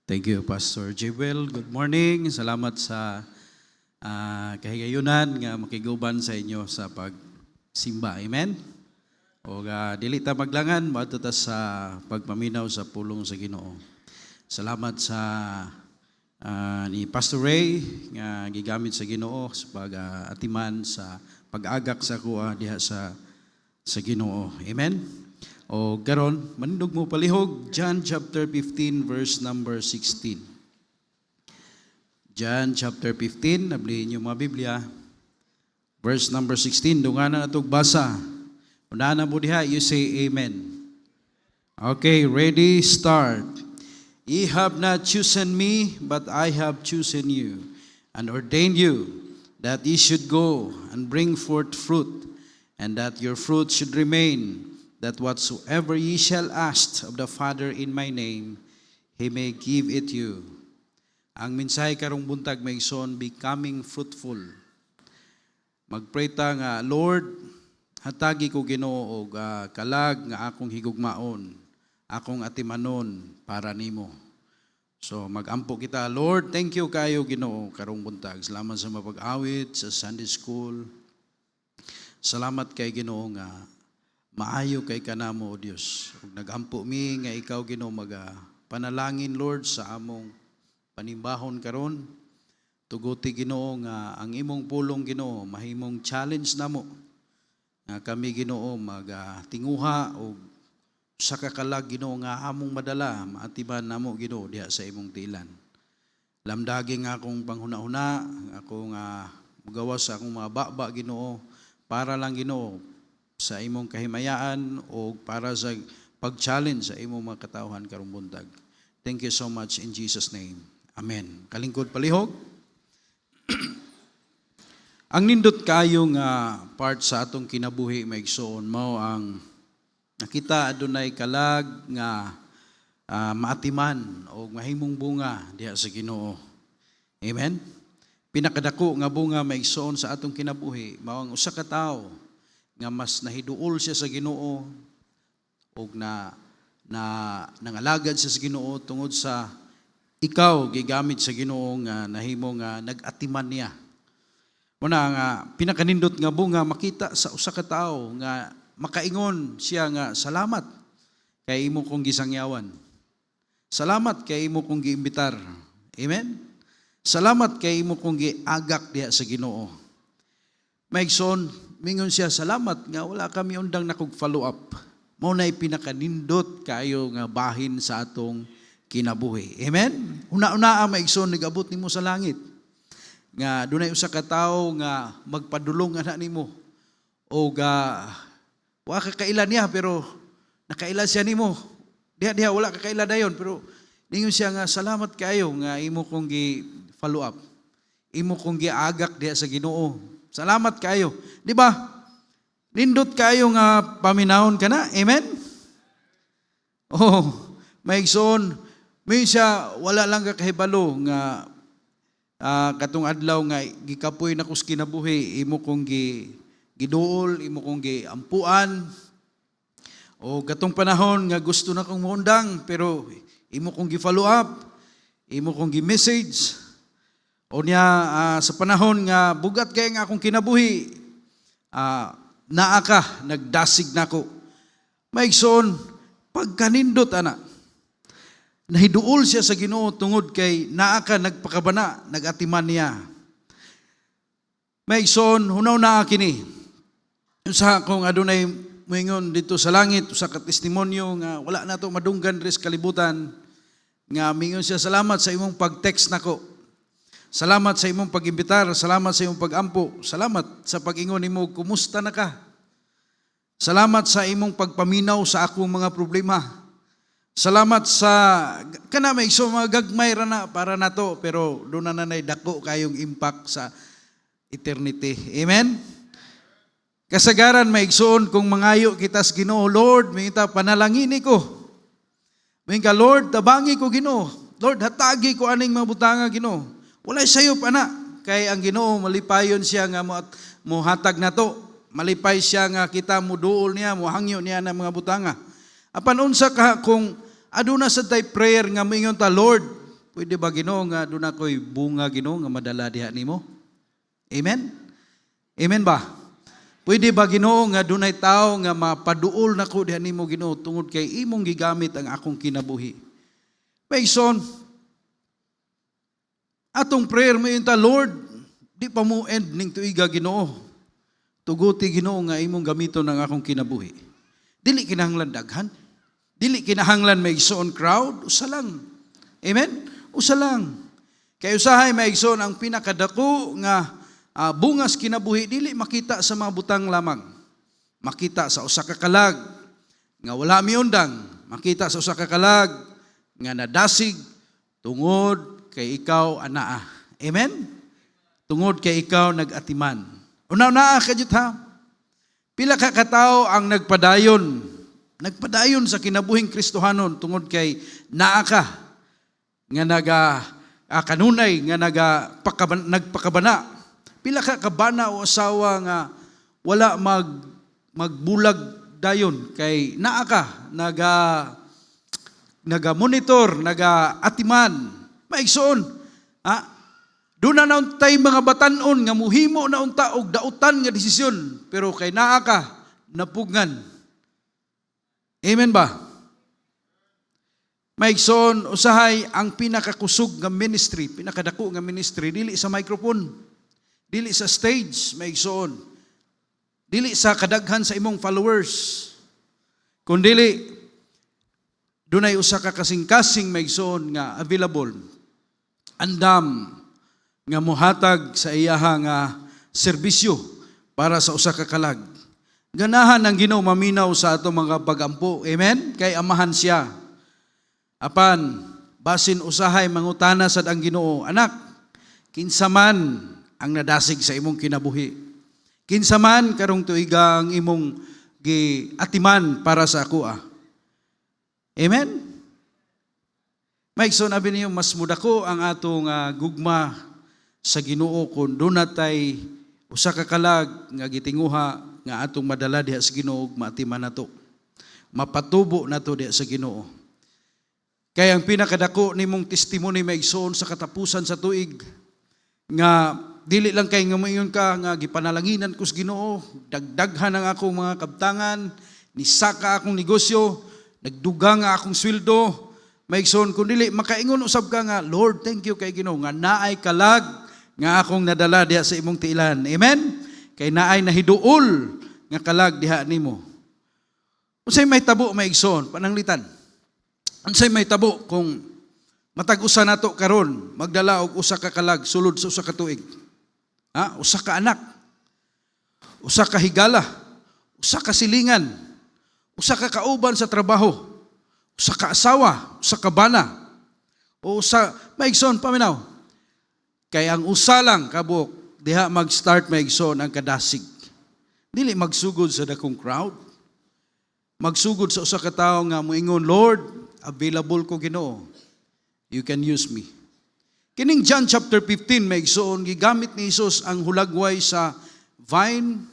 Thank you, Pastor Jewel. Good morning. Salamat sa kahigayunan nga makiguban sa inyo sa pagsimba. Amen? O dili ta maglangan, maadto ta sa pagpaminaw sa pulong sa Ginoo. Salamat sa ni Pastor Ray nga gigamit sa Ginoo sa pag-atiman sa pag-agak sa kuha diha sa Ginoo. Amen? O garon, manindog mo palihog, John chapter 15 verse number 16. John chapter 15, nablihin niyo mga Biblia. Verse number 16, dunganan na itong basa. Unahan na mo diha, you say amen. Okay, ready, start. Ye have not chosen me, but I have chosen you, and ordained you, that ye should go and bring forth fruit, and that your fruit should remain, that whatsoever ye shall ask of the Father in my name, He may give it you. Ang mensahe karong buntag may son, becoming fruitful. Magpray ta nga, Lord, hatagi ko Ginoo og kalag nga akong higugmaon, akong atimanon para nimo. So magampo kita, Lord, thank you kayo Ginoo karong buntag. Salamat sa mapag-awit sa Sunday School. Salamat kay Ginoo nga maayo kay kanamo, O Dios. Ug nagampo mi nga ikaw Ginoo panalangin Lord sa among panimbahon karon. Tuguti Ginoo nga ang imong pulong Ginoo mahimong challenge namo. Nga kami Ginoo tinguha og sa kakalag Ginoo nga among madala maatiban namo Ginoo diha sa imong tilan. Lamdagi nga akong panghuna-huna, akong magawas sa akong mga baba Ginoo para lang Ginoo sa imong kahimayaan o para sa pag-challenge sa imong mga katawhan karong buntag. Thank you so much in Jesus' name. Amen. Kalingkod palihog. Ang nindot kayo nga part sa atong kinabuhi maigsoon mao ang nakita adunay kalag nga maatiman o mahimong bunga diha sa Ginoo. Amen. Pinakadako nga bunga maigsoon sa atong kinabuhi mao ang usa ka tawo nga mas nahiduol siya sa Ginoo ug nangalagad siya sa Ginoo tungod sa ikaw gigamit sa Ginoo nga nahimo nga nag-atiman niya. Una nga pinakanindot nga bunga makita sa usa ka tawo nga makaingon siya nga salamat kay imo kong gisangyawan. Salamat kay imo kong giimbitar. Amen. Salamat kay imo kong giagak diha sa Ginoo. Maigsoon, mingon siya, salamat nga wala kami undang nakog-follow up. Mao na'y pinakanindot kayo nga bahin sa atong kinabuhi. Amen? Una-una maigsoon, nag-abot nimo sa langit. Nga dunay usa ka tawo nga magpadulong ana nimo. O wa ka kaila niya pero nakaila siya nimo. Diha wala ka kaila dayon pero ningon siya nga salamat kayo nga imo kong gi-follow up. Imo kong giagak diha sa Ginoo. Salamat kayo. Di ba? Nindot kayo nga paminahon ka na. Amen? Oh, maigsoon. May siya, wala lang ka kahibalo nga katong adlaw nga gikapoy na kus kinabuhi, imo kong giduol, imo kong giampuan. O katong panahon nga gusto na kong muundang, pero imo kong gi-follow up, imo kong gi-message. O niya sa panahon nga bugat kay nga akong kinabuhi, naa ka, nagdasig na ko. Maigsoon, pagkanindot ana, nahiduol siya sa Ginoo tungod kay naa ka nagpakabana, nagatiman niya. Maigsoon, hunaw na kini. Sa kung adunay moingon dito sa langit, sa testimonyo nga wala na to madunggan res kalibutan, nga mingon siya salamat sa imong pag-text nako. Salamat sa imong pag-imbitar, salamat sa imong pag-ampo, salamat sa pag-ingon nimo kumusta na ka. Salamat sa imong pagpaminaw sa akong mga problema. Salamat sa kana may so mga gagmay ra na para nato pero do na nanay dako kayong impact sa eternity. Amen. Kasagaran maigsoon kung mangayo kita sa Ginoo, Lord, mingita panalangin ko. Mingka Lord, tabangi ko Ginoo. Lord, hatagi ko aning mga butanga Ginoo. Walay sayop ana kay ang Ginoo malipayon siya nga mohatag nato. Malipay siya nga kita muduol niya, mohangyo niya ng mga butanga. Apan unsa ka kung aduna sa tay prayer nga moingon ta, Lord, Pwede ba Ginoo nga doon ako'y bunga Ginoo nga madala diha nimo? Amen? Amen ba? Pwede ba Ginoo nga doon ay tao nga mapaduol na ko diha nimo Ginoo tungod kay imong gigamit ang akong kinabuhi? Maigsoon, atong prayer mo yun ta, Lord, di pa mo end ning tuiga Ginoo. Tuguti Ginoo nga imong gamiton ang akong kinabuhi. Dili kinahanglan daghan. Dili kinahanglan maigsoon crowd. Usa lang. Amen? Usa lang. Kay usahay maigsoon ang pinakadako nga bungas kinabuhi dili makita sa mga butang lamang. Makita sa usa ka kalag nga wala miundang. Makita sa usa ka kalag nga nadasig tungod kay ikaw anaa. Amen? Tungod kay ikaw nag-atiman. Unaw-naa ka jud ha. Pila ka katao ang nagpadayon. Nagpadayon sa kinabuhing Kristohanon tungod kay naa ka nga kanunay nga nagpakabana. Pila ka kabana o asawa nga wala magbulag dayon kay naa ka naga-monitor, naga-atiman. Maigsoon, doon na nauntay mga batanon nga muhimo na unta og dautan nga desisyon, pero kay naa ka napugngan. Amen ba? Maigsoon, usahay ang pinakakusog nga ministry, pinakadako nga ministry, dili sa microphone, dili sa stage, maigsoon, dili sa kadaghan sa imong followers, kundili dunay usa ka kasing-kasing maigsoon nga available, andam nga mohatag sa iyaha nga serbisyo para sa usa ka kalag. Ganahan ang Ginoo maminaw sa atong mga pagampo. Amen? Kay amahan siya. Apan, basin usahay mangutana sad ang Ginoo, anak, kinsa man ang nadasig sa imong kinabuhi? Kinsa man karong tuiga ang imong giatiman para sa ako? Amen? Maigsoon abi niyo mas mudako ang atong gugma sa Ginoo kun doon natay usa ka kalag nga gitinguha nga atong madala diha sa Ginoo ug maatiman nato. Mapatubo nato diha sa Ginoo. Kaya ang pinakadako nimong testimony maigsoon sa katapusan sa tuig nga dili lang kay nga moingon ka nga gipanalanginan ko sa Ginoo, dagdaghan ang akong mga kabtangan, nisaka akong negosyo, nagdugang nga akong sweldo, maigsoon kun dili makaingon usab ka nga, Lord, thank you kay Ginoo nga naay kalag nga akong nadala diha sa imong tiilan. Amen? Kay naay nahiduol nga kalag diha nimo. Unsay may tabo maigsoon pananglitan? Unsay may tabo kung matag-usa nato karon magdala og usa ka kalag sulod sa usa ka tuig? Usa ka anak, usa ka higala, usa ka silingan, usa ka kauban sa trabaho, usa ka asawa, usa ka bana, o usa maigsoon paminaw. Kay ang usa lang kabuk diha mag-start maigsoon ang kadasig. Dili magsugod sa dakong crowd. Magsugod sa usa ka tawo nga moingon, Lord, available ko Ginoo. You can use me. Kining John chapter 15 maigsoon gigamit ni Jesus ang hulagway sa vine,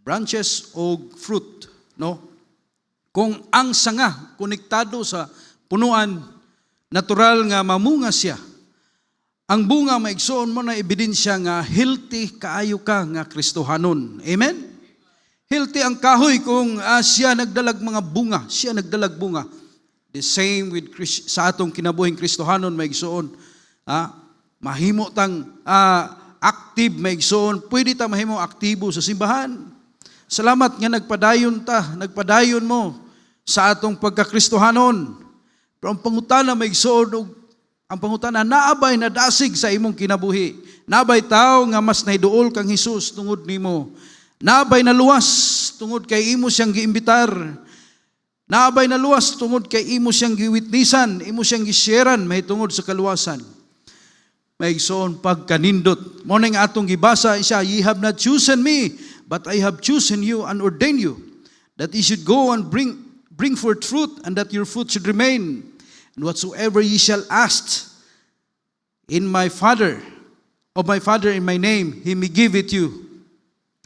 branches o fruit, no? Kung ang sanga konektado sa punuan, natural nga mamunga siya. Ang bunga maigsoon mo na ebidensya nga healthy kaayo ka nga Kristohanon. Amen? Healthy ang kahoy kung siya nagdalag mga bunga, siya nagdalag bunga. The same with sa atong kinabuhing Kristohanon maigsoon. Mahimo tang active maigsoon, pwede ta mahimo aktibo sa simbahan. Salamat nga nagpadayon mo sa atong pagka-Kristohanon. Pero ang pangutana maigsoon, ang pangutana naabay na dasig sa imong kinabuhi. Naabay tao nga mas naiduol kang Hesus tungod nimo. Naabay na luwas tungod kay imo siyang giimbitar. Naabay na luwas tungod kay imo siyang giwitnisan, imo siyang gisharean may tungod sa kaluwasan. Maigsoon pagkanindot. Mo ning atong gibasa isa, ye have not chosen me, but I have chosen you and ordained you that ye should go and bring forth fruit, and that your fruit should remain. And whatsoever ye shall ask in my Father in my name, He may give it you.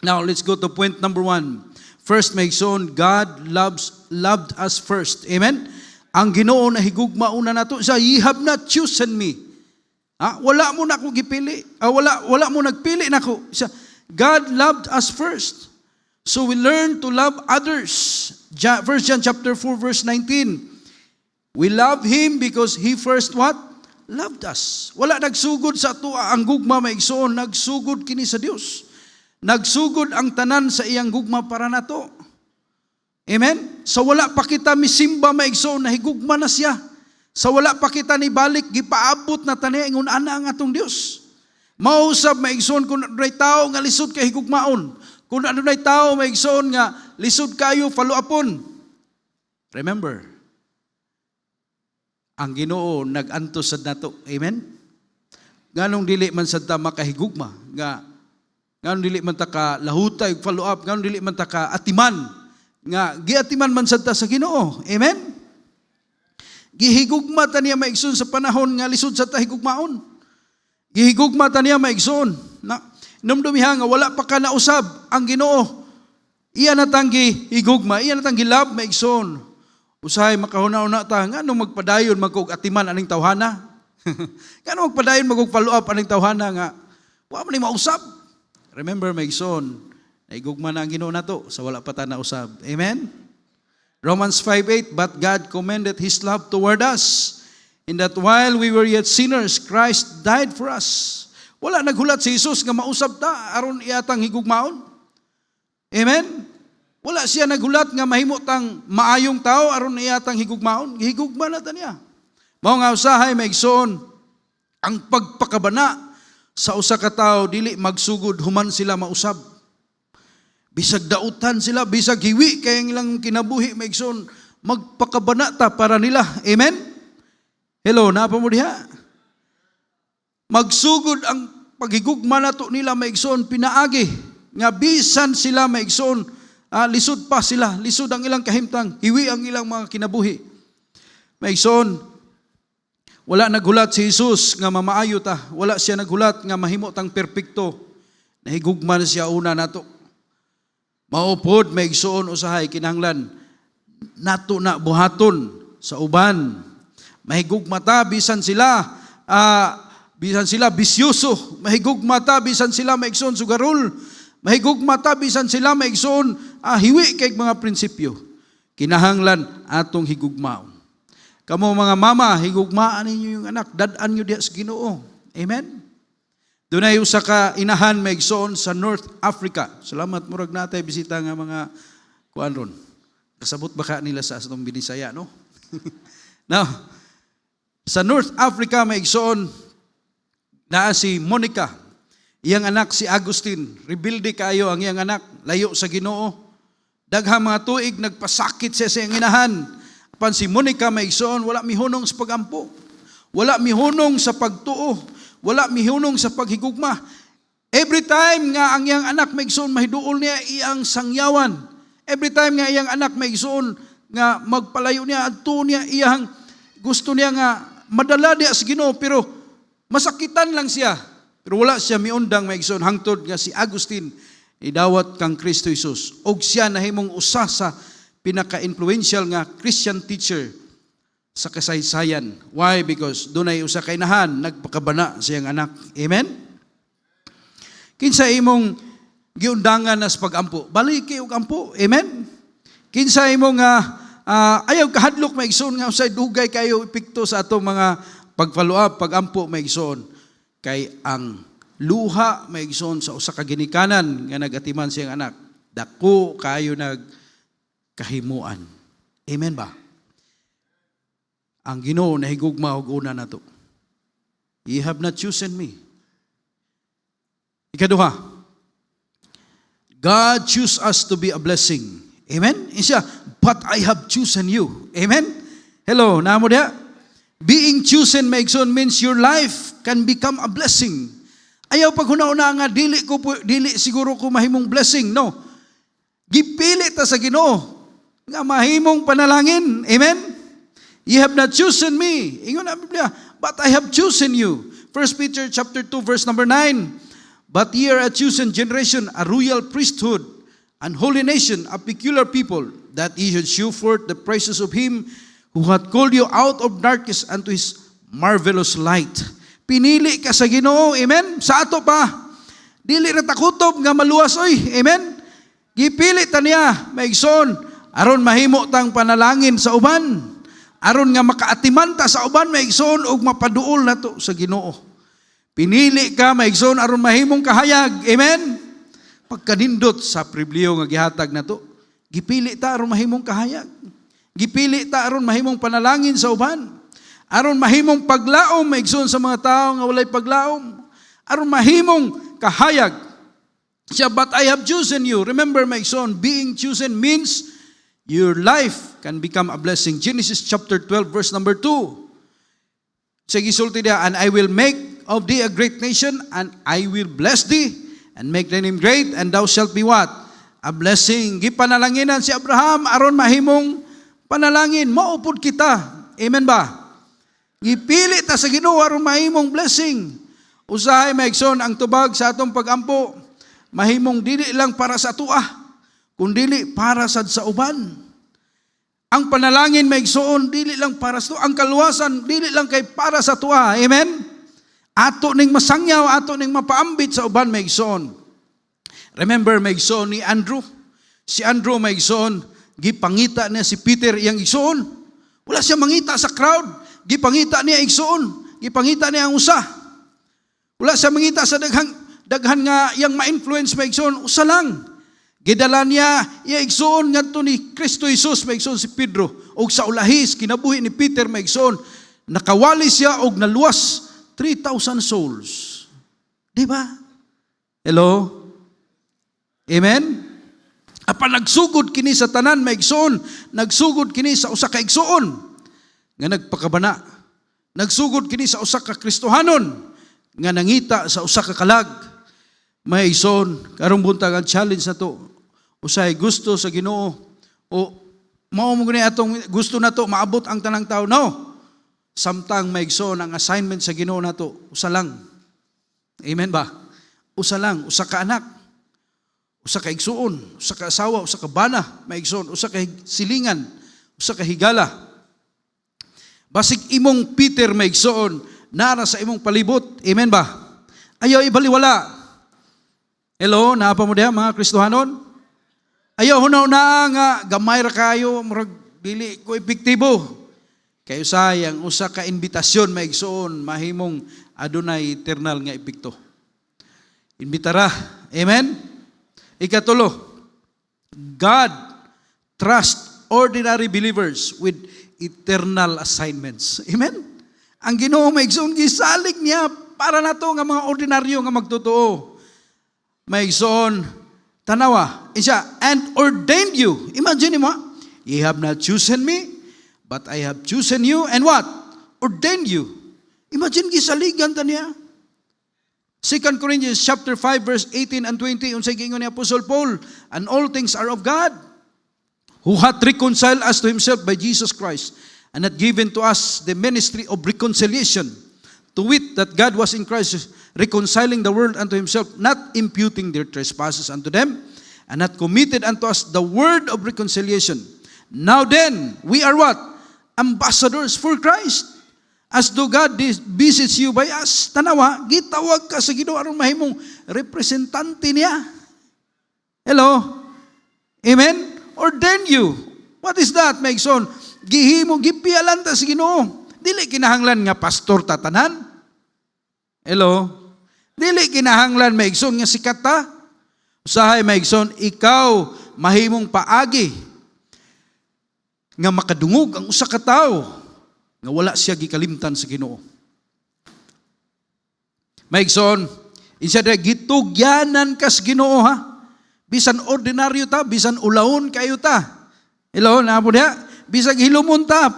Now let's go to point number 1. First, maigsoon, God loved us first. Amen? Ang Ginoo na higugma una nato siya, ye have not chosen me. Wala mo na ako gipili. Wala mo nagpili na ako. God loved us first. So we learn to love others. 1 John chapter 4 verse 19. We love Him because He first what? Loved us. Wala nagsugod sa ato ang gugma maigsoon, nagsugod kini sa Dios. Nagsugod ang tanan sa iyang gugma para nato. Amen? Sa wala pa kita misimba maigsoon, nahigugma na siya. Sa wala pa kita ni balik, gipaabot na tani ingon ana ang atong Dios. Mausab maigsoon kung adunay tao nga lisod kay higugmaon. Kung adunay tao maigsoon nga lisod kayo follow-upon. Remember, ang Ginoo nag-antos sad nato. Amen? Nganong dili man sad ta makahigugma, nganong dili man ta ka lahutay follow-up, nganong dili man ta ka atiman, nga giatiman man sad ta sa Ginoo. Amen? Gihigugma ta niya maigsoon sa panahon nga lisod sa ta higugmaon. Gihigugma ta niya maigsoon. Numdumiha nga wala pa ka nausab ang Ginoo. Iya na tanggi higugma, iya na tanggi love maigsoon. Usahay makahuna-una ta nganong magpadayon magkog atiman aning tawhana. Nganong magpadayon magkog follow up aning tawhana nga wa man ni mausab. Remember maigsoon, naigugma na ang Ginoo nato sa wala pa ta nausab. Amen. Romans 5:8, but God commended His love toward us, in that while we were yet sinners, Christ died for us. Wala naghulat si Jesus nga mausab ta aron iyatang higugmaon. Amen? Wala siya naghulat nga mahimo tang maayong tao aron iyatang higugmaon. Higugma na ta niya. Mao nga usahay maigsoon, ang pagpakabana sa usa ka tawo dili magsugod human sila mausab. Bisag dautan sila, bisag hiwi kay ang ilang kinabuhi maigsoon, magpakabana ta para nila. Amen? Hello, napa mo diha? Magsugod ang paghigugma nato nila maigsoon pinaagi nga bisan sila maigsoon, lisod pa sila, lisod ang ilang kahimtang, hiwi ang ilang mga kinabuhi. Maigsoon, wala naghulat si Jesus nga mamaayo ta, wala siya naghulat nga mahimo tang perpekto. Nahigugma na siya una nato. Maupod, maigsoon usahay, kinahanglan nato na buhaton sa uban. Mahigugma ta bisan sila bisyoso. Mahigugma ta bisan sila maigsoon sugarol. Mahigugma ta bisan sila maigsoon hiwi kay mga prinsipyo. Kinahanglan atong higugmaon. Kamo mga mama, higugmaan ninyo yung anak, dad-an nyo diha sa Ginoo. Amen? Dunay usa ka inahan maigsoon sa North Africa. Salamat murag natay bisita nga mga kuan ron. Kasabot baka nila sa atong Binisaya, no? Now, sa North Africa maigsoon naa si Monica. Iyang anak si Agustin. Rebelde kayo ang iyang anak, layo sa Ginoo. Daghang mga tuig nagpasakit siya sa iyang inahan. Apan si Monica maigsoon wala mihunong sa pagampo. Wala mihunong sa pagtuo. Wala mihunong sa paghigugma. Every time nga ang iyang anak maigsoon mahiduol niya iyang sangyawan. Every time nga iyang anak maigsoon nga magpalayo niya adto niya iyang gusto niya nga madala diya sa Ginoo pero masakitan lang siya. Pero wala siya miundang maigsoon hangtod nga si Agustin idawat kang Kristo Jesus. Og siya nahimong usa sa pinaka-influential nga Christian teacher sa kasaysayan. Why? Because dunay usa ka inahan nagpakabana sa iyang anak. Amen? Kinsa imong giundangan na sa pagampo, balik kayo ampo. Amen? Kinsa imong ayaw kahadlok maigsoon nga usay dugay kayo epekto sa atong mga pag-follow up, pagampo maigsoon. Kay ang luha maigsoon sa usa ka ginikanan nga nagatiman sa iyang anak, dako kayo nagkahimuan. Amen ba? Ang Ginoo nahigugma og una nato. Ye have not chosen me. Ikaduha, God choose us to be a blessing. Amen? Isa, but I have chosen you. Amen? Hello, namo diha? Being chosen maigsoon means your life can become a blessing. Ayaw pag huna-una nga dili siguro ko mahimong blessing. No. Gipili ta sa Ginoo nga mahimong panalangin. Amen? You have not chosen me. Ingon ang Biblia, but I have chosen you. 1 Peter chapter 2 verse number 9. But ye are a chosen generation, a royal priesthood, an holy nation, a peculiar people, that ye should shew forth the praises of Him who hath called you out of darkness unto His marvelous light. Pinili ka sa Ginoo, amen? Sa ato pa, dili ra takutob nga maluwas oy, amen? Gipili ta niya, maigsoon, aron mahimo tang panalangin sa uban, aron nga makaatiman ta sa uban, maigsoon, ug mapaduol nato sa Ginoo. Pinili ka, maigsoon, aron mahimong kahayag, amen? Pagkanindot sa pribilehiyo nga gihatag nato, gipili ta aron mahimong kahayag. Gipili ta aron mahimong panalangin sa uban. Aron mahimong paglaom, maigsoon sa mga tao nga walay paglaom. Aron mahimong kahayag. Siya, but I have chosen you. Remember, maigsoon, being chosen means your life can become a blessing. Genesis chapter 12, verse number 2. Sa gisulti niya, and I will make of thee a great nation, and I will bless thee, and make thy name great, and thou shalt be what? A blessing. Gipanalanginan si Abraham, aron mahimong panalangin, maupod kita. Amen ba? Gipili ta sa Ginoo aron mahimong blessing. Usahay maigsoon ang tubag sa atong pagampo, mahimong dili lang para sa tuwa, kundi para sa uban. Ang panalangin maigsoon dili lang para sa tuwa, ang kaluwasan dili lang kay para sa tuwa. Amen. Ato ning masangyaw, ato ning mapaambit sa uban maigsoon. Remember maigsoon ni Andrew. Si Andrew maigsoon, gipangita niya si Peter iyang igsoon. Wala siya mangita sa crowd. Gipangita niya igsoon. Gipangita niya ang usa. Wala siya mangita sa daghan nga iyang ma-influence maigsoon. Usa lang. Gidala niya iya igsoon ngadto ni Kristo Jesus maigsoon si Pedro. Og sa ulahis kinabuhi ni Peter maigsoon, nakawali siya og naluwas 3,000 souls. Di ba? Hello? Amen? Apan nagsugod kini sa tanan maigsoon, nagsugod kini sa usa ka igsoon nga nagpakabana. Nagsugod kini sa usa ka Kristohanon nga nangita sa usa ka kalag. Maigsoon, karong buntag ang challenge na to. Usay gusto sa Ginoo o mao mo gani atong gusto nato maabot ang tanang tao. No. Samtang maigsoon ang assignment sa Ginoo nato, usa lang. Amen ba? Usa lang, usa ka anak. Usa ka igsuon, usa ka asawa, usa ka bana, maigsoon, usa ka silingan, usa ka higala. Basig imong Peter maigsoon, nara sa imong palibot. Amen ba? Ayaw ibaliwala. Hello, naapa mo diha mga Kristohanon? Ayaw hunaw-na nga gamay ra kayo, murag dili ko epektibo. Kayo sayang usa ka invitasyon maigsoon, mahimong adunay eternal nga epekto. Imbitara. Amen. Ikatulo, God trust ordinary believers with eternal assignments. Amen? Ang Ginoo maigsoon, gisalig niya para nato nga mga ordinaryo nga magtotoo. Maigsoon, tanawa, siya, and ordained you. Imagine mo, ye have not chosen me, but I have chosen you, and what? Ordained you. Imagine gisaligan ta niya. 2 Corinthians chapter 5 verse 18 and 20 unsay giingon ni Apostle Paul, and all things are of God, who hath reconciled us to himself by Jesus Christ, and hath given to us the ministry of reconciliation, to wit, that God was in Christ reconciling the world unto himself, not imputing their trespasses unto them, and hath committed unto us the word of reconciliation. Now then, we are what? Ambassadors for Christ. As though God visits you by us. Tanawa, gitawag ka sa Ginoo aron mahimong representante niya. Hello? Amen? Ordain you. What is that, maigsoon? Gihimo, gipialan ta sa Ginoo. Dili kinahanglan nga pastor tatanan. Hello? Dili kinahanglan maigsoon nga sikat ta. Usahay maigsoon, ikaw mahimong paagi nga makadungog ang usa ka tawo nga wala siya gikalimtan sa Ginoo. Maigsoon, insa da gitugyanan ka sa Ginoo ha. Bisan ordinaryo ta, bisan ulahon kayo ta. Hello, napo diha? Bisag hilumon ta,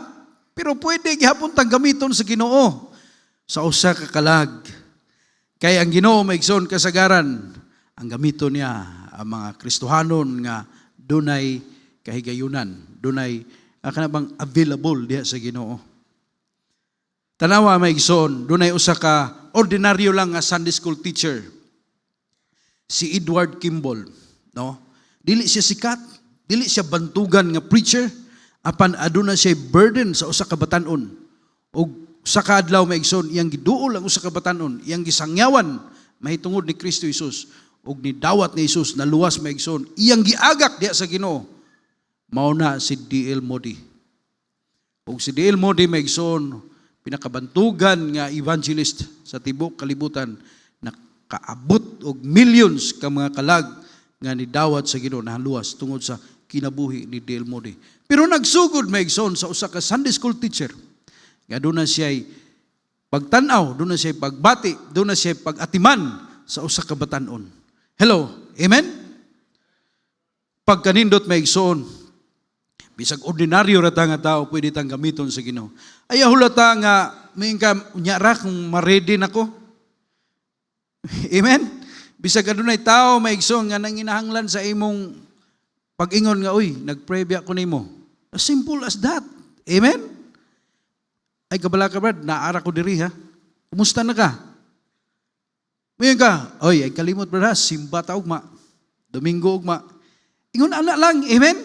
pero pwede gihapon tang gamiton sa Ginoo sa usa ka kalag. Kay ang Ginoo maigsoon kasagaran, ang gamiton niya ang mga Kristohanon nga dunay kahigayunan, dunay kanabang available diha sa Ginoo. Tanawa maigsoon, dunay usa ka ordinaryo lang nga Sunday school teacher. Si Edward Kimball, no? Dili siya sikat, dili siya bantugan nga preacher, apan aduna siya burden sa usa ka batan-on. Og usa ka adlaw maigsoon iyang giduol ang usa ka batan-on, iyang gisangyawan mahitungod ni Kristo Jesus ug ni dawat ni Jesus na luwas maigsoon, iyang giagak diha sa Ginoo. Mao na si D.L. Moody. Ug si D.L. Moody maigsoon pinakabantugan nga evangelist sa tibuok kalibutan, nakaabot og millions ka mga kalag nga nidawat sa Ginoo na luwas tungod sa kinabuhi ni D.L. Moody. Pero nagsugod maigsoon sa usa ka Sunday school teacher nga doon na siya'y pagtanaw, doon na siya'y pagbati, doon na siya'y pag-atiman sa usa ka batan-on. Hello, amen? Pagkanindot maigsoon, bisag ordinaryo rata nga tao pwede tang gamiton sa Ginoo. Ayaw hulata nga maingka unyara kung ma-ready nako. Amen? Bisag adunay tao maigsoon nga nanginahanglan sa imong pag-ingon nga uy, nag-pray biya ko nimo. As simple as that. Amen? Ay kabala ka brad, naara ko diri ha. Kumusta na ka? Mayon ka, oy, ay kalimot brad ha, simba ta ugma. Domingo ugma. Ingon ana lang, amen?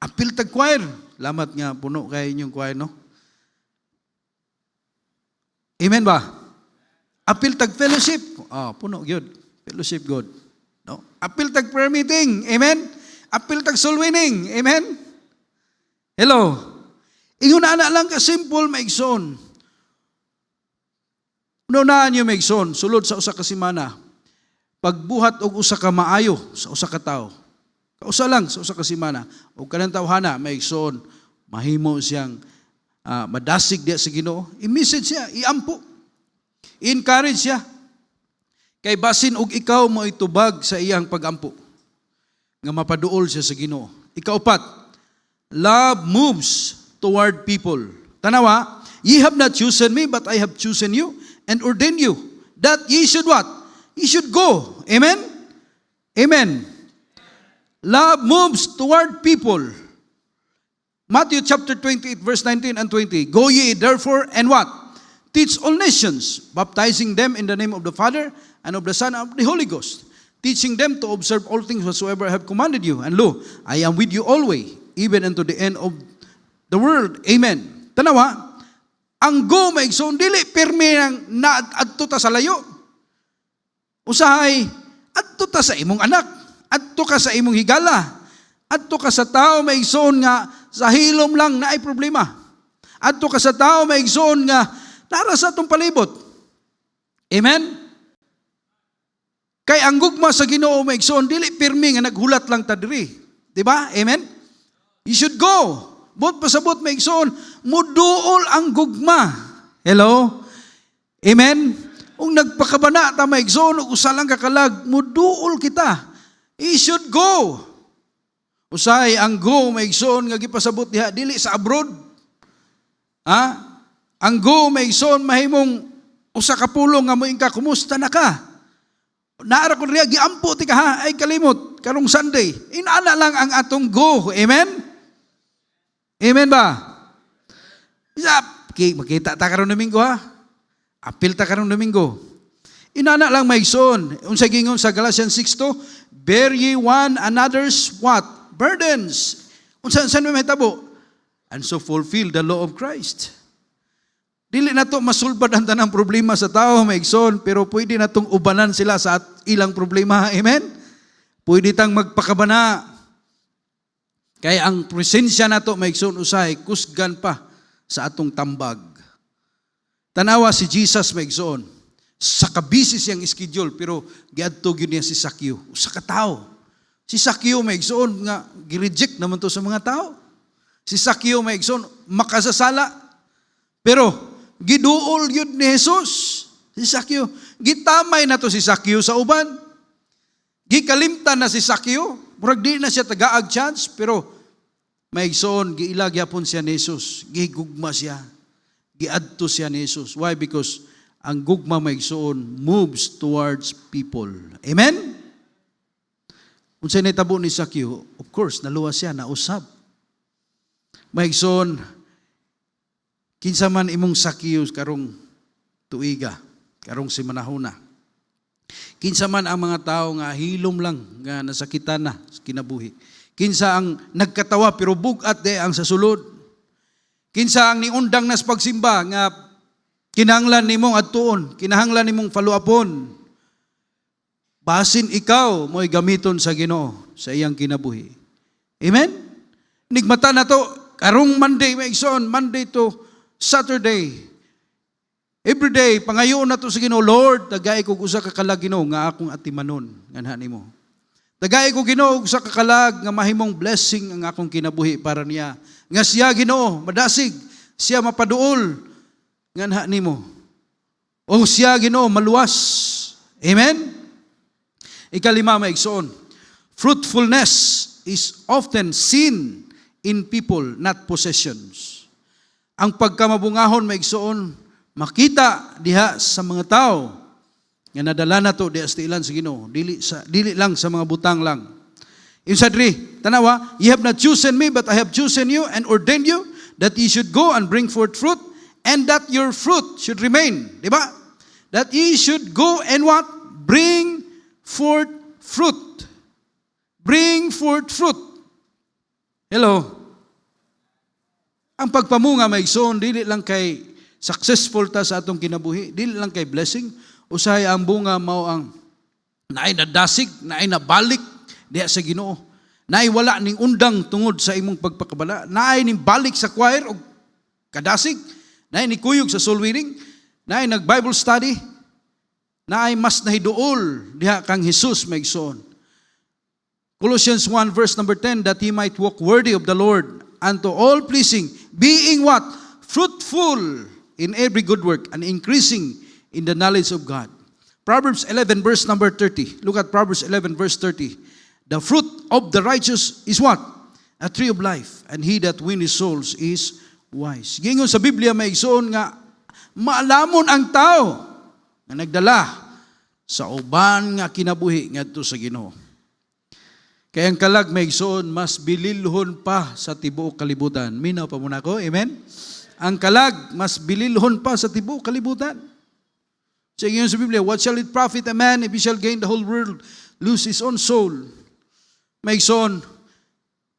Apil tag choir. Lamat nga puno kay inyong choir, no? Amen ba? Apil tag fellowship. Puno gyud. Fellowship good. No? Apil tag prayer meeting. Amen? Apil tag soul winning. Amen? Hello. Ingon ana lang ka simple maigsoon. Unaan niyo maigsoon, sulod sa usa ka semana. Pagbuhat og usa ka maayo sa usa ka tawo. Kausa lang sa usa ka semana. Og kanang tawhana maigsoon, mahimo siyang madasig diya sa Ginoo. I-message siya, iampo. I-encourage siya. Kay basin og ikaw mo itubag sa iyang pagampo. Nga mapaduol siya sa Ginoo. Ikaupat, love moves toward people. Tanawa, ye have not chosen me, but I have chosen you and ordained you that ye should what? Ye should go. Amen? Amen. Love moves toward people. Matthew chapter 28 verse 19 and 20. Go ye therefore and what? Teach all nations, baptizing them in the name of the Father and of the Son and of the Holy Ghost, teaching them to observe all things whatsoever I have commanded you. And lo, I am with you always, even unto the end of the world. Amen. Tanawa, ang go maigsoon dili pirmi nang naadto ta sa layo. Usahay adto ta sa imong anak, adto ka sa imong higala, adto ka sa tao maigsoon nga sa hilom lang naay problema. Adto ka sa tao maigsoon nga nara sa atong palibot. Amen. Kay ang gugma sa Ginoo maigsoon dili pirmi nga naghulat lang ta diri. Di ba? Amen. You should go. Bot pasabot maigsoon, muduol ang gugma. Hello? Amen? Kung nagpakabana ta maigsoon, ug usa lang kakalag, muduol kita. You should go. Usay ang go maigsoon nga gipasabot diha dili sa abroad. Ha? Ang go maigsoon mahimong usa ka pulong nga moing ka, kumusta na ka? Naara ko riya giampo ti ka ha, ay kalimot karong Sunday. Inaana lang ang atong go. Amen? Amen ba? Makita ta karong Domingo ha? Apil ta karong Domingo. Inana lang maigsoon. Unsay gingon sa Galatians 6:2, bear ye one another's what? Burdens. Unsa may mahitabo? And so fulfill the law of Christ. Dili na to masulbad ang tanang problema sa tao maigsoon, pero pwede na tong ubanan sila sa ilang problema. Amen? Pwede tang magpakabana. Kaya ang presensya nato maigsoon usahay kusgan pa sa atong tambag. Tanawa si Jesus maigsoon. Sa kabisi siyang schedule pero giadto gyud niya si Sakyo. Usa ka tawo. Si Sakyo maigsoon nga gi-reject naman to sa mga tao. Si Sakyo maigsoon makasasala. Pero giduol yun ni Jesus. Si Sakyo, gitamay na to si Sakyo sa uban. Gikalimtan na si Sakyo. Murag di na siya tagaag chance, pero maigsoon, giilag yapon siya ni Jesus. Gigugma siya. Giadto siya ni Jesus. Why? Because ang gugma maigsoon moves towards people. Amen? Unsay nahitabo ni Sakyo, of course, naluwas siya, nausab. Maigsoon, kinsa man imong Sakyo karong tuiga, karong simanahuna. Kinsa man ang mga tao nga hilom lang, nga nasakitan na sa kinabuhi. Kinsa ang nagkatawa pero bugat de ang sa sulod. Kinsa ang niundang nas pagsimba nga Kinahanglan nimong adtuon, kinahanglan nimong follow-upon. Basin ikaw mo'y gamiton sa Ginoo sa iyang kinabuhi. Amen? Nigmata na to, karong Monday, maigsoon, Monday to Saturday. Every day, pangayoon na to sa Ginoo, Lord, tagay ko usa ka kalag Ginoo nga akong atimanon, nganha nimo. Tagay ko Ginoo usa ka kalag nga mahimong blessing ang akong kinabuhi para niya. Nga siya Ginoo, madasig, siya mapaduol, nganha nimo. O siya Ginoo maluwas. Amen? Ikalima, maigsoon, fruitfulness is often seen in people, not possessions. Ang pagkamabungahon, maigsoon, makita diha sa mga tao nga nadala na to diha sa tiilan sa Ginoo, dili lang sa mga butang lang. Yung sa 3, tanawa, ye have not chosen me, but I have chosen you and ordained you that ye should go and bring forth fruit, and that your fruit should remain. Di ba? That ye should go and what? Bring forth fruit. Bring forth fruit. Hello? Ang pagpamunga, maigsoon, dili lang kay successful ta sa atong kinabuhi, dili lang kay blessing, usahay ang bunga mao ang naay nadasig, naay nabalik diha sa Ginoo. Naay wala ning undang tungod sa imong pagpakabala, naay ning balik sa choir og kadasig, naay ni kuyog sa soul winning, naay nag Bible study, naay mas nahiduol diha kang Hesus maigsoon. Colossians 1 verse number 10, that he might walk worthy of the Lord unto all pleasing, being what? Fruitful in every good work and increasing in the knowledge of God. Proverbs 11 verse number 30. Look at Proverbs 11 verse 30. The fruit of the righteous is what? A tree of life, and he that winneth souls is wise. Gingon sa Biblia maigsoon nga maalamon ang tao nga nagdala sa uban nga kinabuhi ngadto sa Ginoo. Kaya ang kalag maigsoon mas bililhon pa sa tibuok kalibutan. Minaw pa muna ko, amen? Ang kalag mas bililhon pa sa tibuok kalibutan. Sa inyo sa Biblia, what shall it profit a man if he shall gain the whole world, lose his own soul? Maigsoon,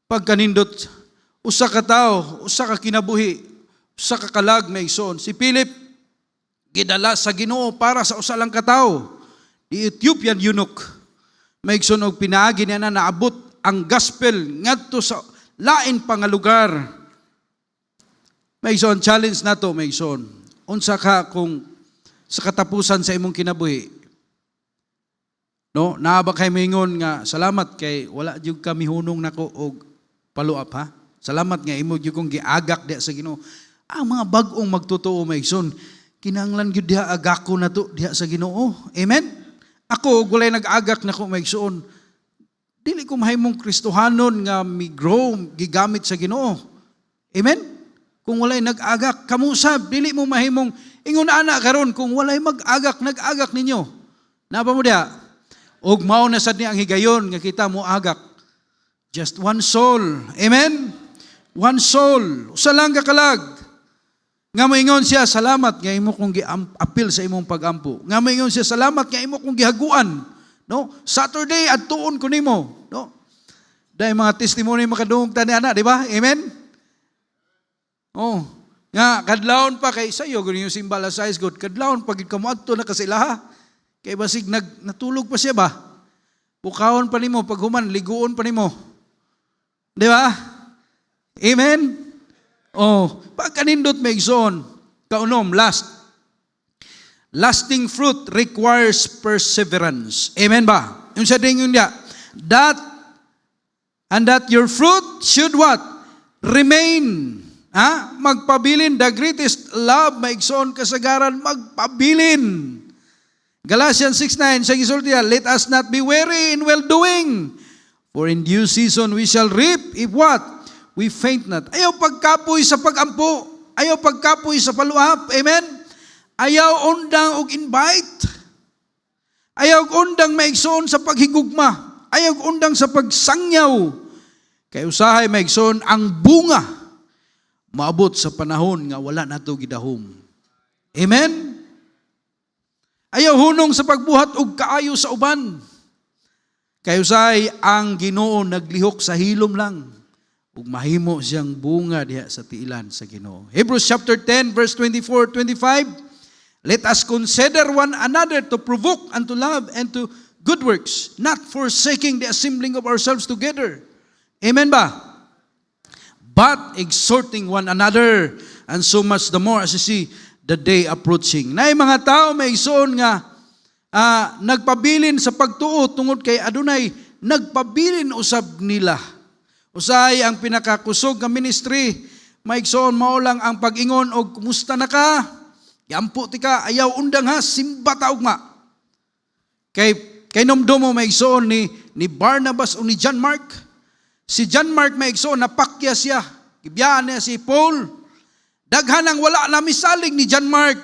pagkanindot, usa ka tao, usa ka kinabuhi, usa ka kalag, maigsoon. Si Philip, gidala sa Ginoo para sa usa lang ka tao, the Ethiopian eunuch. Maigsoon og pinaagi niya na naabot ang gospel ngadto sa lain pa nga lugar. Maigsoon, challenge nato, maigsoon. Unsa ka kung sa katapusan sa imong kinabuhi, no, naaba kay mingon nga salamat kay wala jud ka mihunong nako og paluap ha. Salamat nga imo jud kong giagak diha sa Ginoo. Ang mga bag-ong magtotoo maigsoon, kinahanglan gyud diha agako nato diha sa Ginoo. Amen. Ako walay nag-agak nako maigsoon. Dili ko mahimong Kristohanon nga mi-grow gigamit sa Ginoo. Amen. Kung walay nag-agak, kamusab, dili mo mahimong ingon ana karon kung walay mag-agak, nag-agak ninyo. Napa mo diha? Og mao na sad ni ang higayon nga kita mo agak. Just one soul. Amen? One soul. Usa lang ka kalag. Nga moingon siya, salamat nga imo kong gi-appeal sa imong pagampo. Nga moingon siya, salamat nga imo kong gihaguan. No? Saturday adtuon ko nimo, no? Dahil mga testimony makadungog tani ana, di ba? Amen? Oh, nga kadlawon pa kay sayo gud yung simbala size good. Kadlawon pag kamo adto na kasilaha. Kay basig natulog pa siya ba? Bukawon pa nimo pag human liguon pa nimo. Di ba? Amen. Oh, pag kanindot maigsoon, kaunom last. Lasting fruit requires perseverance. Amen ba? Yung sa ding yun niya, that your fruit should what? Remain. Magpabilin. The greatest love, maigsoon kasagaran, magpabilin. Galatians 6:9, siya gisulti, let us not be weary in well-doing, for in due season we shall reap if what? We faint not. Ayaw pagkapoy sa pagampo. Ayaw pagkapoy sa paluap. Amen? Ayaw undang og invite. Ayaw undang maigsoon sa paghigugma. Ayaw undang sa pagsangyaw. Kay usahay maigsoon ang bunga maabot sa panahon nga wala nato gidahom. Amen? Ayaw hunong sa pagbuhat og kaayo sa uban. Kay usahay ang Ginoo naglihok sa hilom lang. Ug mahimo siyang bunga diha sa tiilan sa Ginoo. Hebrews chapter 10 verse 24-25. Let us consider one another to provoke unto love and to good works, not forsaking the assembling of ourselves together. Amen ba? But exhorting one another, and so much the more as you see the day approaching. Na mga tao may igsoon nga nagpabilin sa pagtuo tungod kay adunay nagpabilin usab nila. Usahay ang pinakakusog nga ministry, maigsoon mao lang ang pag-ingon og kumusta na ka? Yampo ti ka, ayaw undang ha, simba ta ugma. Kay nomdomo maigsoon ni Barnabas o ni John Mark. Si John Mark maigsoon napakya siya, gibiyaan niya si Paul. Daghanang wala na misalig ni John Mark.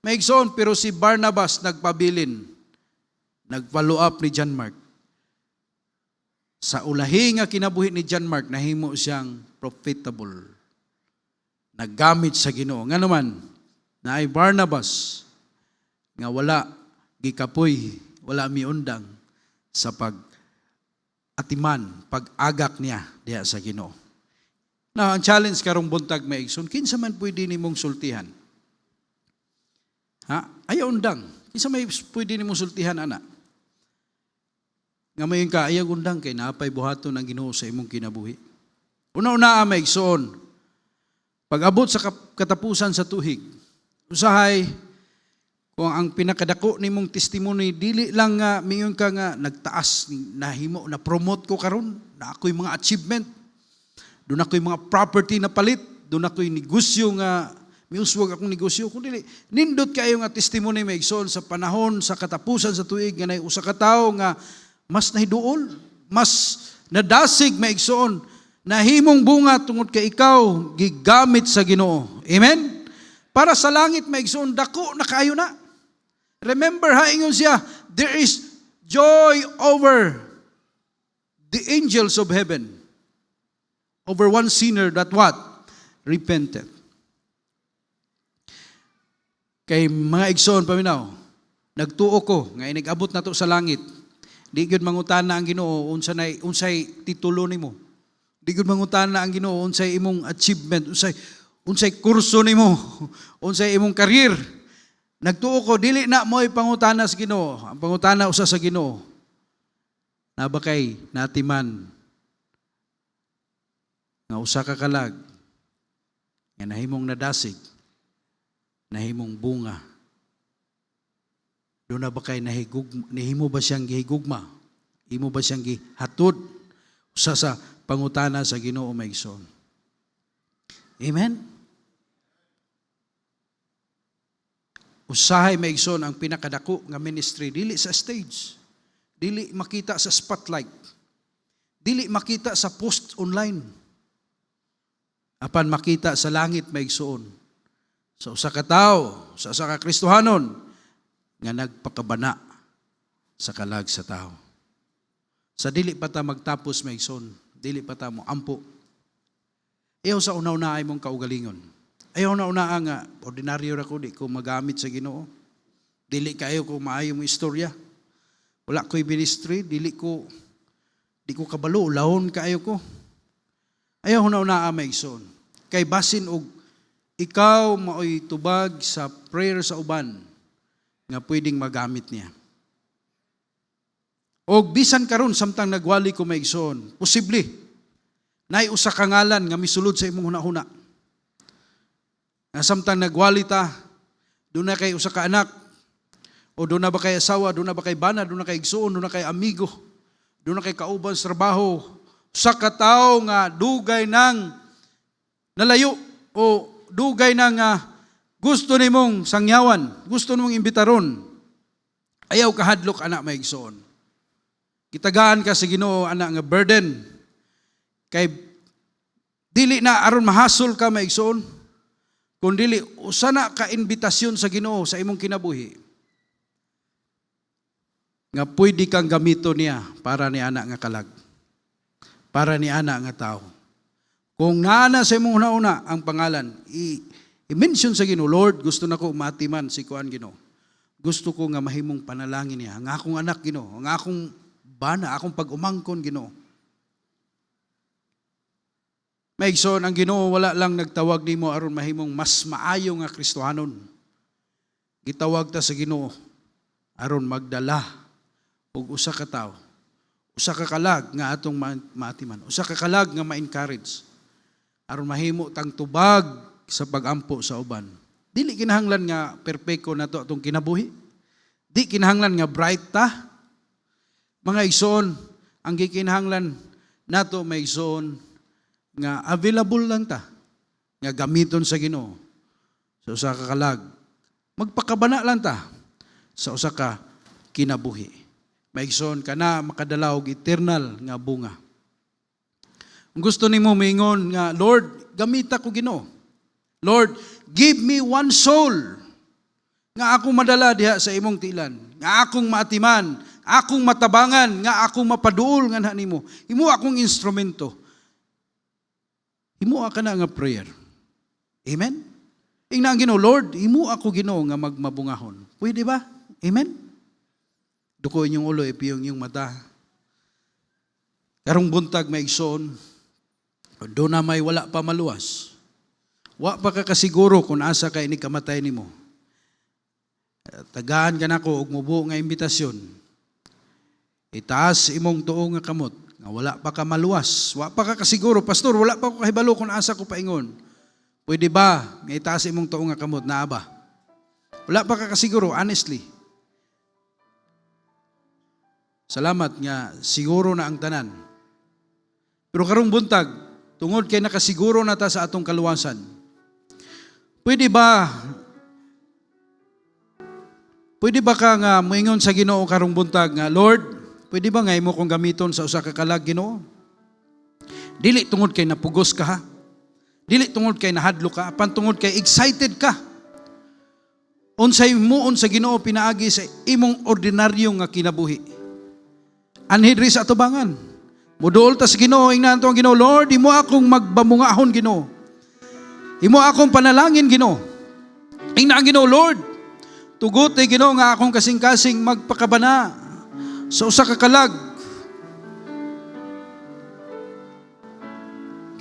Maigsoon, pero si Barnabas nagpabilin. Nag-follow up ni John Mark. Sa ulahi nga kinabuhi ni John Mark, nahimo siyang profitable. Naggamit sa Ginoo. Nga naman, na ay Barnabas, nga wala gikapoy, wala miundang sa pag-atiman, pag-agak niya diha sa Ginoo. Now, ang challenge karong buntag maigsoon, kinsa man pwede nimong sultihan? Ha? Ayaw undang. Kinsa may pwede nimong sultihan, ana? Nga mayon ka, ayaw undang kay naapay buhaton ang Ginoo sa imong kinabuhi. Una-una maigsoon, pag-abot sa katapusan sa tuhig, usahay, kung ang pinakadako nimong testimony, dili lang nga, mayon ka nga, nagtaas, nahimo, na-promote ko karon, na ako'y mga achievement, doon ako'y mga property na palit, doon ako'y negosyo nga, may uswag akong negosyo, kung dili, nindot kayo nga testimony maigsoon sa panahon, sa katapusan sa tuig, nga na usa ka tawo nga, mas nahiduol, mas nadasig maigsoon, nahimong bunga tungod kay ikaw, gigamit sa Ginoo. Amen? Para sa langit maigsoon, dako na kayo na. Remember, haingon siya, there is joy over the angels of heaven, over one sinner that what? Repented. Kay mga igsoon paminaw, nagtuo ko, nga nag-abot na to sa langit, di gyud mangutana ang Ginoo unsay titulo nimo. Di gyud mangutana ang Ginoo unsay imong achievement, unsay kurso nimo, unsay imong career. Nagtuo ko dili na mo'y pangutana sa Ginoo. Ang pangutana usa sa Ginoo, na ba kay natiman nga usa ka kalag nga nahimong nadasig, nahimong bunga. Doon na ba kay nahimo ba siyang gihigugma? Himo ba siyang gihatod usa sa pangutana sa Ginoo maigsoon? Amen? Usahay maigsoon ang pinakadako nga ministry, dili sa stage, dili makita sa spotlight, dili makita sa post online, apan makita sa langit maigsoon, sa usa ka tawo, sa usa ka Kristohanon, nga nagpakabana sa kalag sa tao. Sa dili pa ta magtapos maigsoon, dili pa ta mo ampo. Ayaw sa una-una ay mong kaugalingon. Ayaw na-una nga, ordinaryo ra ko, di ko magamit sa Ginoo. Dili kayo ko maayo mo istorya. Wala ko'y ministry, di ko kabalo, lahon kayo ko. Ayaw na-una maigsoon. Kay basin og ikaw maoy tubag sa prayer sa uban, nga pwedeng magamit niya. O bisan karon samtang nagwali ko maigsoon, posible, nay usa ka ngalan nga misulod sa imong hunahuna. Nga samtang nagwali ta, doon na kay usa ka anak, o doon na ba kay asawa, doon na ba kay bana, doon na kay igsoon, doon na kay amigo, doon na kay kauban sa trabaho, usa ka tawo nga dugay nang nalayo, o dugay nang gusto nimong sangyawan, gusto nimong imbitaron, ayaw kahadlok anak maigsoon. Kitagaan ka sa Ginoo anak nga burden, kay dili na aron mahasol ka maigsoon, kung dili usa na ka invitasyon sa Ginoo sa imong kinabuhi, nga pwede kang gamito niya para ni anak nga kalag, para ni anak nga tao. Kung naana sa imong una ang pangalan, i-mention sa Ginoo, Lord, gusto na ko matiman si kuan Ginoo. Gusto ko nga mahimong panalangin niya. Ang akong anak Ginoo, ang akong bana, akong pag-umangkon Ginoo. Maigsoon ang Ginoo wala lang nagtawag nimo aron mahimong mas maayo nga Kristohanon. gitawag ta sa Ginoo aron magdala og usa ka tawo, usa ka kalag nga atong maatiman, usa ka kalag nga ma-encourage aron mahimo tang tubag sa pagampo sa uban. Dili kinahanglan nga perpeko nato atong kinabuhi. Di kinahanglan nga bright ta. Mga igsoon, ang gikinahanglan nato may igsoon nga available lang ta, nga gamiton sa Ginoo sa usa ka kalag. Magpakabana lang ta sa usa ka kinabuhi. Maigsoon ka na makadala og eternal nga bunga. Kung gusto nimo moingon nga, Lord, gamita ko Ginoo. Lord, give me one soul nga akong madala diha sa imong tilan, nga akong maatiman, akong matabangan, nga akong mapaduol nga nimo. Himo akong instrumento. Himo ka na nga prayer. Amen? Ingna ang Ginoo, Lord, himo ako Ginoo nga magmabungahon. Pwede ba? Amen? Duko inyong ulo, ipiyong inyong mata. Karong buntag may igsoon, doon na may wala pa maluwas. Wa pa ka kasiguro kung asa ka ini kamatay nimo. Tagaan ka na ko og mubo nga imbitasyon. Itaas imong tuo nga kamot, nga wala pa ka maluwas. Wa pa ka kasiguro, pastor, wala pa ko kahibalo kung asa ko paingon. Pwede ba nga itaas imong tuo nga kamot na aba? Wala pa ka kasiguro, honestly. Salamat nga siguro na ang tanan. Pero karong buntag, tungod kay nakasiguro na ta sa atong kaluwasan. Pwede ba ka nga moingon sa Ginoo karong buntag nga, Lord, pwede ba nga imo kong gamiton sa usa ka kalag Ginoo? Dili tungod kay napugos ka ha. Dili tungod kay nahadlo ka, apan tungod kay excited ka. Unsay muon sa Ginoo pinaagi sa imong ordinaryo nga kinabuhi. Anhidri sa atubangan. Muduol ta sa Ginoo, ingnan to ang Ginoo, Lord, imo akong magbamungahon Ginoo. Imo akong panalangin Ginoo. Ingnan ang Ginoo, Lord, tugot ay Ginoo nga akong kasing-kasing magpakabana sa usa ka kalag.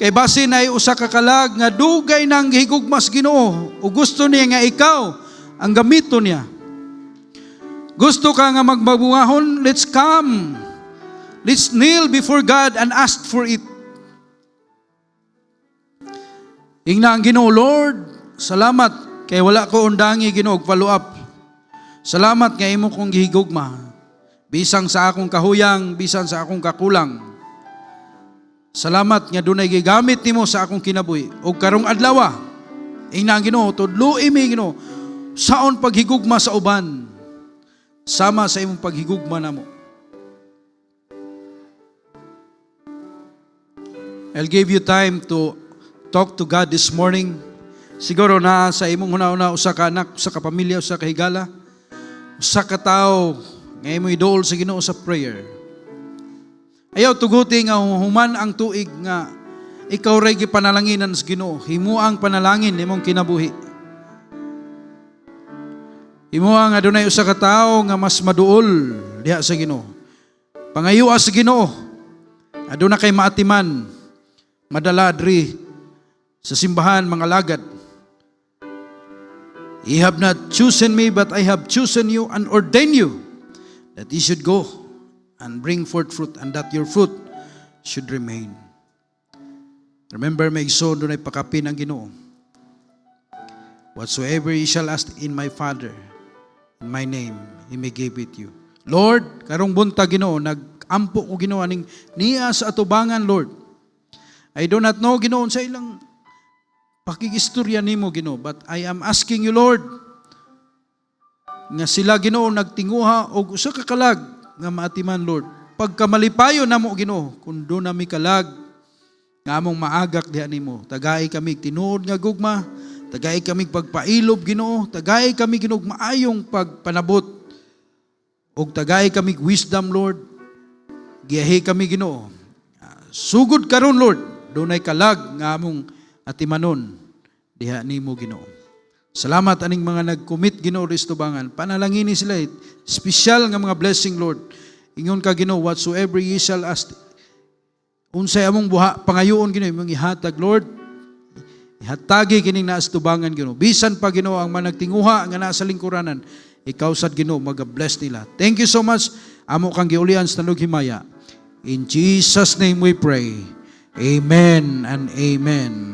Kay basin ay usa ka kalag nga dugay nang gihigugmas Ginoo, o gusto niya nga ikaw ang gamiton niya. Gusto ka nga magbabungahon, let's come. Let's kneel before God and ask for it. Ingna ang Ginoo, Lord, salamat kay wala ko undangi Ginoo follow up. Salamat kay imo kong gihigugma. Bisang sa akong kahuyang, bisan sa akong kakulang. Salamat nga dunay gigamit nimo sa akong kinabuhi. Og karong adlaw, ingna ang Ginoo, tudloi mi Ginoo, saon paghigugma sa uban, sama sa imong paghigugma namo. I'll give you time to talk to God this morning. Siguro na sa imong una-una usa ka anak, usa ka pamilya, usa ka higala, usa ka tawo nga imo idol sa Ginoo sa prayer. Ayaw tuguti nga human ang tuig nga ikaw ray gipanalanginan sa Ginoo. Himo ang panalangin nimong kinabuhi. Himo ang adunay usa ka tawo nga mas maduol diha sa Ginoo. Pangayua sa Ginoo. Aduna kay maatiman, madala diri sa simbahan mga lagad. You have not chosen me, but I have chosen you and ordained you that you should go and bring forth fruit, and that your fruit should remain. Remember, may igsoon doon ay pakapin ang Ginoo. Whatsoever ye shall ask in my Father, in my name, He may give it you. Lord, karong bunta Ginoo, nag-ampo ko Ginoo aning niya sa atubangan, Lord. I do not know Ginoo sa ilang pakigistorya nimo Ginoo, but I am asking you, Lord, nga sila Ginoo nagtinguha og usa ka kalag nga maatiman, Lord. Pagkamalipayo namo Ginoo, kun do nami kalag nga among maagak diha nimo. Tagay kami tinuod nga gugma, tagay kami pagpailob Ginoo, tagay kami Ginoo maayong pagpanabot, og tagay kami wisdom, Lord. Giyahi kami Ginoo. Sugod karon, Lord, dunay kalag nga among atimanon diha nimo Ginoo. Salamat aning mga nag-commit Ginoo ristubangan. Panalangini sila, special nga mga blessing, Lord. Ingon ka Ginoo, whatsoever ye shall ask, unsay among buha pangayoon Ginoo imong ihatag, Lord. Ihatagi kining naas tubangan Ginoo. Bisan pa Ginoo ang managtinguha nga naa sa lingkuranan, ikaw sad Ginoo mag-bless nila. Thank you so much. Amo kang giulian sa himaya. In Jesus' name we pray. Amen and amen.